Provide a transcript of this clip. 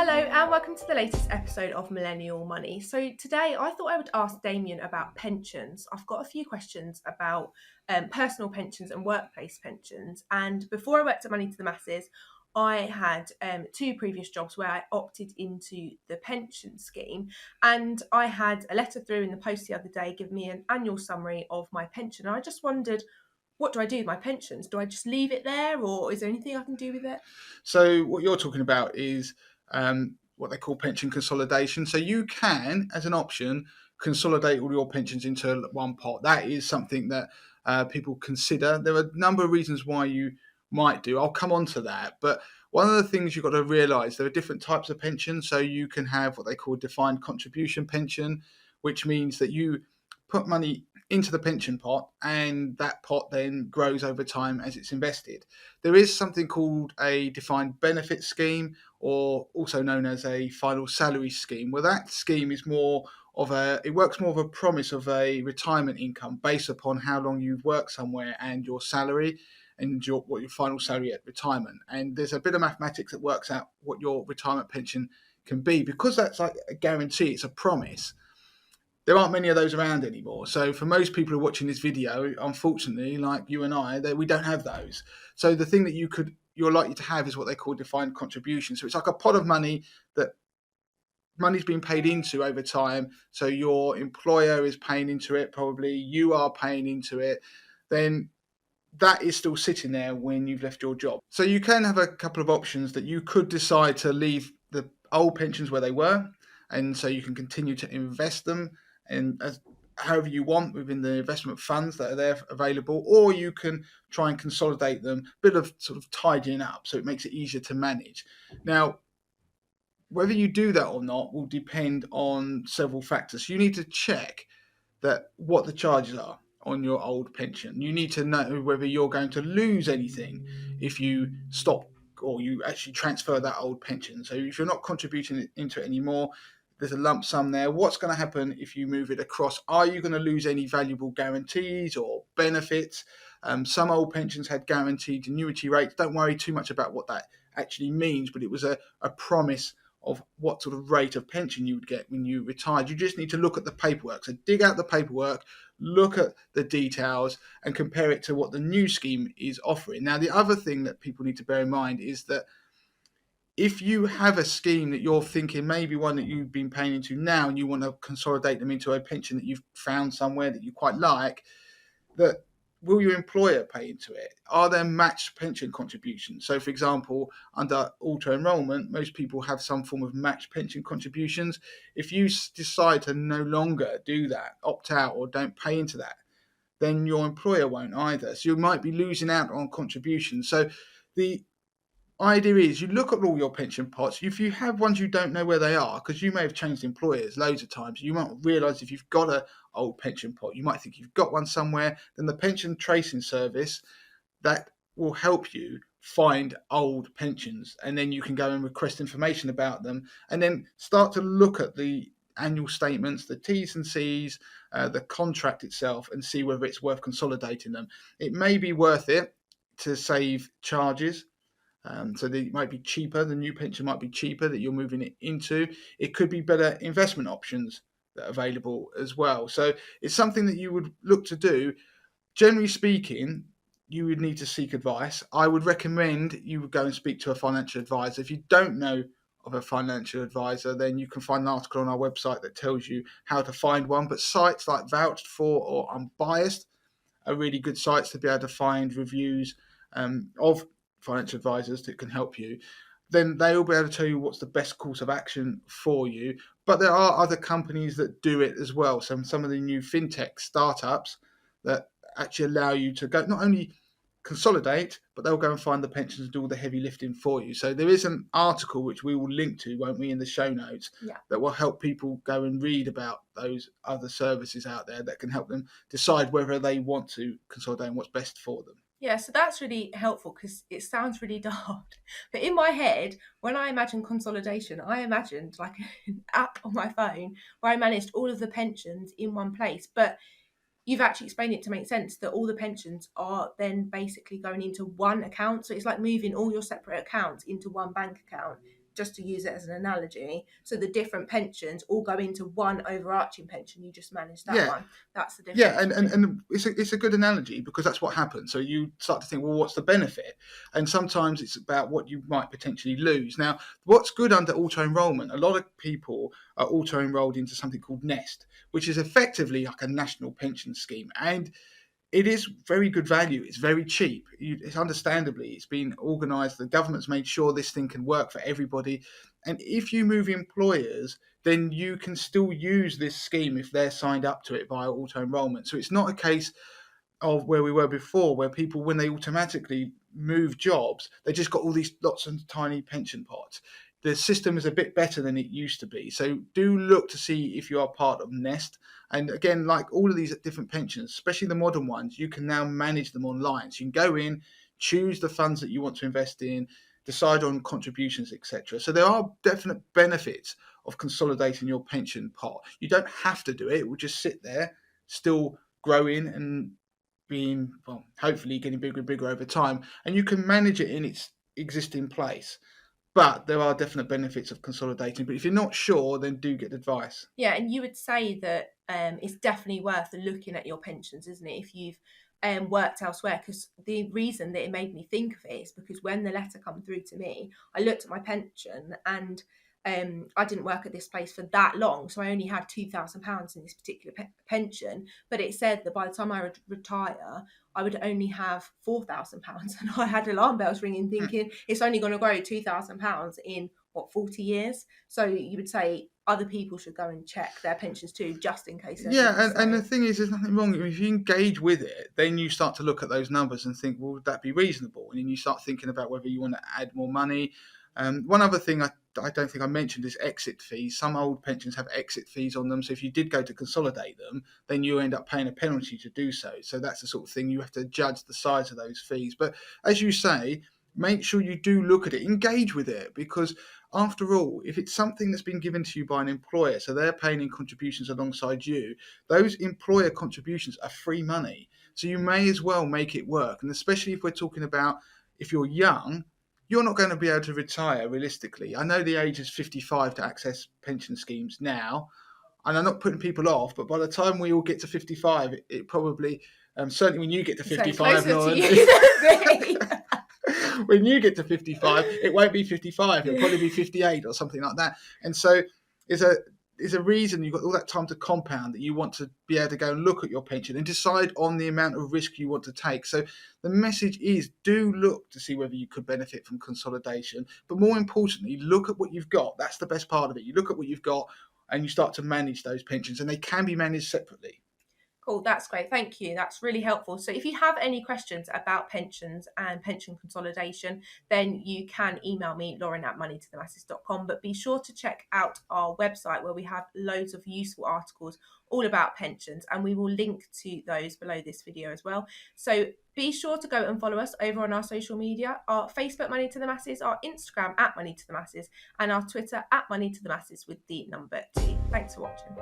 Hello and welcome to the latest episode of Millennial Money. So today I thought I would ask Damien about pensions. I've got a few questions about personal pensions and workplace pensions. And before I worked at Money to the Masses, I had two previous jobs where I opted into the pension scheme. And I had a letter through in the post the other day giving me an annual summary of my pension. And I just wondered, what do I do with my pensions? Do I just leave it there, or is there anything I can do with it? So what you're talking about is what they call pension consolidation. So you can, as an option, consolidate all your pensions into one pot. That is something that people consider. There are a number of reasons why you might do. I'll come on to that. But one of the things you've got to realise, there are different types of pensions. So you can have what they call defined contribution pension, which means that you put money into the pension pot and that pot then grows over time as it's invested. There is something called a defined benefit scheme, or also known as a final salary scheme, where that scheme is it works more of a promise of a retirement income based upon how long you've worked somewhere and your salary and what your final salary at retirement. And there's a bit of mathematics that works out what your retirement pension can be. Because that's like a guarantee, it's a promise, there aren't many of those around anymore. So for most people who are watching this video, unfortunately, like you and I, we don't have those. So the thing that you're likely to have is what they call defined contribution. So it's like a pot of money that money's been paid into over time. So your employer is paying into it, probably you are paying into it. Then that is still sitting there when you've left your job. So you can have a couple of options that you could decide to leave the old pensions where they were, and so you can continue to invest them and as however you want within the investment funds that are there available, or you can try and consolidate them, a bit of sort of tidying up so it makes it easier to manage. Now, whether you do that or not will depend on several factors. So you need to check that what the charges are on your old pension. You need to know whether you're going to lose anything if you stop or you actually transfer that old pension. So if you're not contributing into it anymore, there's a lump sum there. What's going to happen if you move it across? Are you going to lose any valuable guarantees or benefits? Some old pensions had guaranteed annuity rates. Don't worry too much about what that actually means, but it was a promise of what sort of rate of pension you would get when you retired. You just need to look at the paperwork. So dig out the paperwork, look at the details, and compare it to what the new scheme is offering. Now, the other thing that people need to bear in mind is that if you have a scheme that you're thinking maybe one that you've been paying into now and you want to consolidate them into a pension that you've found somewhere that you quite like, that will your employer pay into it? Are there matched pension contributions? So, for example, under auto enrolment, most people have some form of matched pension contributions. If you decide to no longer do that, opt out or don't pay into that, then your employer won't either. So you might be losing out on contributions. So the idea is you look at all your pension pots. If you have ones you don't know where they are, because you may have changed employers loads of times, you might realise if you've got a old pension pot, you might think you've got one somewhere. Then the pension tracing service that will help you find old pensions, and then you can go and request information about them, and then start to look at the annual statements, the T's and C's, the contract itself, and see whether it's worth consolidating them. It may be worth it to save charges. So they might be cheaper. The new pension might be cheaper that you're moving it into. It could be better investment options that are available as well. So it's something that you would look to do. Generally speaking, you would need to seek advice. I would recommend you would go and speak to a financial advisor. If you don't know of a financial advisor, then you can find an article on our website that tells you how to find one. But sites like Vouched For or Unbiased are really good sites to be able to find reviews of financial advisors that can help you. Then they will be able to tell you what's the best course of action for you. But there are other companies that do it as well. So some of the new fintech startups that actually allow you to go not only consolidate, but they'll go and find the pensions and do all the heavy lifting for you. So there is an article which we will link to, won't we, in the show notes, that will help people go and read about those other services out there that can help them decide whether they want to consolidate and what's best for them. Yeah, so that's really helpful because it sounds really daft. But in my head, when I imagine consolidation, I imagined like an app on my phone where I managed all of the pensions in one place. But you've actually explained it to make sense that all the pensions are then basically going into one account. So it's like moving all your separate accounts into one bank account. just to use it as an analogy, so the different pensions all go into one overarching pension, you just manage that Yeah. one. That's the Yeah, difference. and it's a good analogy because that's what happens. So you start to think, well, what's the benefit? And sometimes it's about what you might potentially lose. Now, what's good under auto enrolment? A lot of people are auto enrolled into something called Nest, which is effectively like a national pension scheme, and it is very good value. It's very cheap. It's understandably, it's been organised. The government's made sure this thing can work for everybody. And if you move employers, then you can still use this scheme if they're signed up to it via auto enrolment. So it's not a case of where we were before, where people, when they automatically move jobs, they just got all these lots of tiny pension pots. The system is a bit better than it used to be. So do look to see if you are part of Nest. And again, like all of these different pensions, especially the modern ones, you can now manage them online. So you can go in, choose the funds that you want to invest in, decide on contributions, etc. So there are definite benefits of consolidating your pension pot. You don't have to do it. It will just sit there, still growing and being, well, hopefully getting bigger and bigger over time, and you can manage it in its existing place. But there are definite benefits of consolidating. But if you're not sure, then do get advice. Yeah, and you would say that it's definitely worth looking at your pensions, isn't it? If you've worked elsewhere, because the reason that it made me think of it is because when the letter come through to me, I looked at my pension and I didn't work at this place for that long, so I only had £2,000 in this particular pension. But it said that by the time I would retire, I would only have £4,000, and I had alarm bells ringing, thinking it's only going to grow £2,000 in what, 40 years. So you would say other people should go and check their pensions too, just in case theirs is the Yeah, and the same. thing is, there's nothing wrong. If you engage with it, then you start to look at those numbers and think, well, would that be reasonable? And then you start thinking about whether you want to add more money. One other thing I don't think I mentioned is exit fees. Some old pensions have exit fees on them. So if you did go to consolidate them, then you end up paying a penalty to do so. So that's the sort of thing you have to judge the size of those fees. But as you say, make sure you do look at it, engage with it, because after all, if it's something that's been given to you by an employer, so they're paying in contributions alongside you, those employer contributions are free money. So you may as well make it work. And especially if we're talking about if you're young, you're not going to be able to retire realistically. I know the age is 55 to access pension schemes now, and I'm not putting people off, but by the time we all get to 55, it probably, certainly when you get to So 55, closer to Lauren, you than me. when you get to 55, it won't be 55. It'll probably be 58 or something like that. And so there's a reason you've got all that time to compound, that you want to be able to go and look at your pension and decide on the amount of risk you want to take. So the message is, do look to see whether you could benefit from consolidation. But more importantly, look at what you've got. That's the best part of it. You look at what you've got and you start to manage those pensions, and they can be managed separately. Cool, that's great. Thank you. That's really helpful. So if you have any questions about pensions and pension consolidation, then you can email me, lauren@moneytothemasses.com. But be sure to check out our website, where we have loads of useful articles all about pensions, and we will link to those below this video as well. So be sure to go and follow us over on our social media, our Facebook Money to the Masses, our Instagram @Money to the Masses, and our Twitter @Money to the Masses with the number 2. Thanks for watching.